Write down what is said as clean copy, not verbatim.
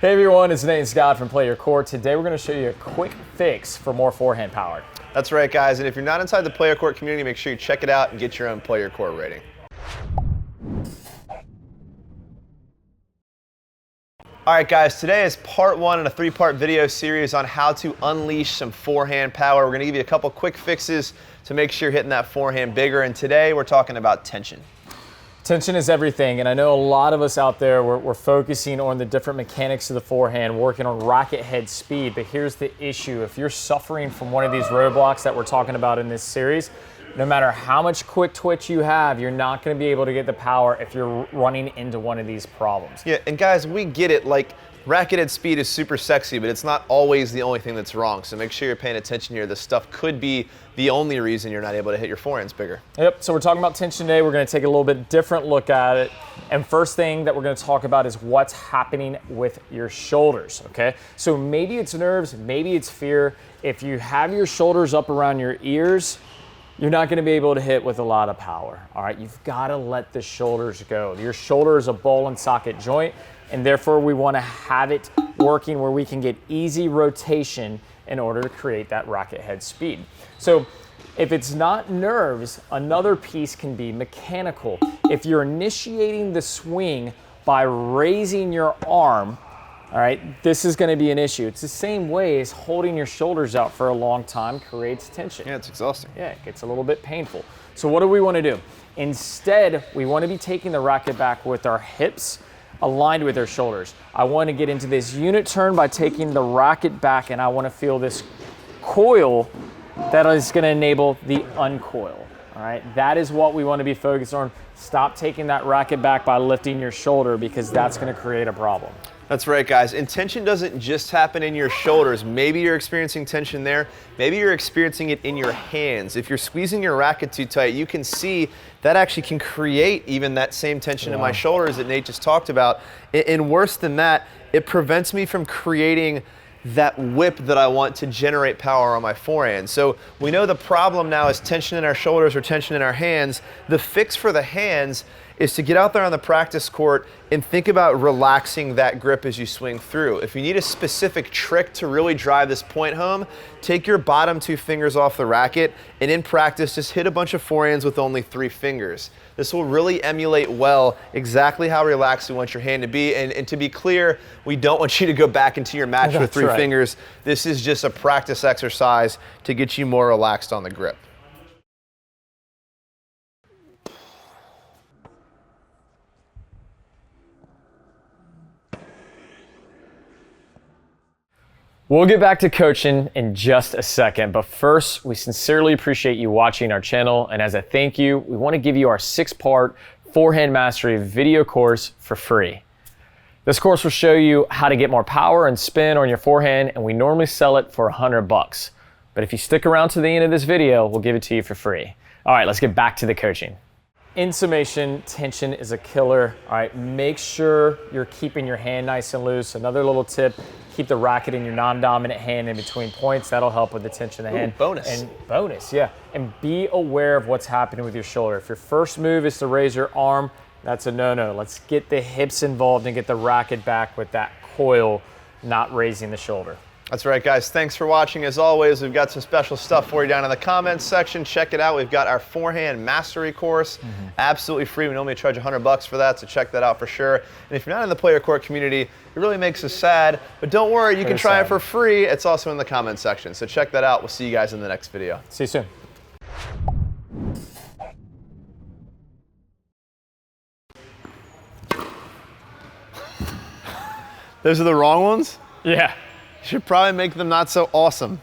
Hey everyone, it's Nate and Scott from Play Your Court. Today we're going to show you a quick fix for more forehand power. That's right, guys, and if you're not inside the Play Your Court community, make sure you check it out and get your own Play Your Court rating. All right, guys, today is part one in a three-part video series on how to unleash some forehand power. We're going to give you a couple quick fixes to make sure you're hitting that forehand bigger, and today we're talking about tension. Tension is everything, and I know a lot of us out there, we're focusing on the different mechanics of the forehand, working on racket head speed, but here's the issue. If you're suffering from one of these roadblocks that we're talking about in this series, no matter how much quick twitch you have, you're not going to be able to get the power if you're running into one of these problems. Yeah, and guys, we get it. Like, racket head speed is super sexy, but it's not always the only thing that's wrong. So make sure you're paying attention here. This stuff could be the only reason you're not able to hit your forehands bigger. Yep, so we're talking about tension today. We're going to take a little bit different look at it. And first thing that we're going to talk about is what's happening with your shoulders, okay? So maybe it's nerves, maybe it's fear. If you have your shoulders up around your ears, you're not going to be able to hit with a lot of power, all right? You've got to let the shoulders go. Your shoulder is a ball and socket joint, and therefore we want to have it working where we can get easy rotation in order to create that racket head speed. So if it's not nerves, another piece can be mechanical. If you're initiating the swing by raising your arm, all right, this is going to be an issue. It's the same way as holding your shoulders out for a long time creates tension. Yeah, it's exhausting. Yeah, it gets a little bit painful. So what do we want to do? Instead, we want to be taking the racket back with our hips aligned with our shoulders. I want to get into this unit turn by taking the racket back, and I want to feel this coil that is going to enable the uncoil. All right, that is what we want to be focused on. Stop taking that racket back by lifting your shoulder, because that's going to create a problem. That's right, guys. And tension doesn't just happen in your shoulders. Maybe you're experiencing tension there. Maybe you're experiencing it in your hands. If you're squeezing your racket too tight, you can see that actually can create even that same tension in my shoulders that Nate just talked about. And worse than that, it prevents me from creating that whip that I want to generate power on my forehand. So we know the problem now is tension in our shoulders or tension in our hands. The fix for the hands is to get out there on the practice court and think about relaxing that grip as you swing through. If you need a specific trick to really drive this point home, take your bottom two fingers off the racket, and in practice, just hit a bunch of forehands with only 3 fingers. This will really emulate well exactly how relaxed we want your hand to be. And to be clear, we don't want you to go back into your match with 3 fingers. This is just a practice exercise to get you more relaxed on the grip. We'll get back to coaching in just a second, but first, we sincerely appreciate you watching our channel, and as a thank you, we want to give you our 6-part Forehand Mastery video course for free. This course will show you how to get more power and spin on your forehand, and we normally sell it for $100. But if you stick around to the end of this video, we'll give it to you for free. All right, let's get back to the coaching. In summation, tension is a killer. All right, make sure you're keeping your hand nice and loose. Another little tip, keep the racket in your non-dominant hand in between points. That'll help with the tension of the hand. Bonus. And bonus, yeah. And be aware of what's happening with your shoulder. If your first move is to raise your arm, that's a no-no. Let's get the hips involved and get the racket back with that coil, not raising the shoulder. That's right, guys. Thanks for watching. As always, we've got some special stuff for you down in the comments section. Check it out. We've got our Forehand Mastery course, absolutely free. We normally charge $100 for that, so check that out for sure. And if you're not in the Play Your Court community, it really makes us sad, but don't worry, you can try it for free. It's also in the comments section, so check that out. We'll see you guys in the next video. See you soon. Those are the wrong ones? Yeah. You should probably make them not so awesome.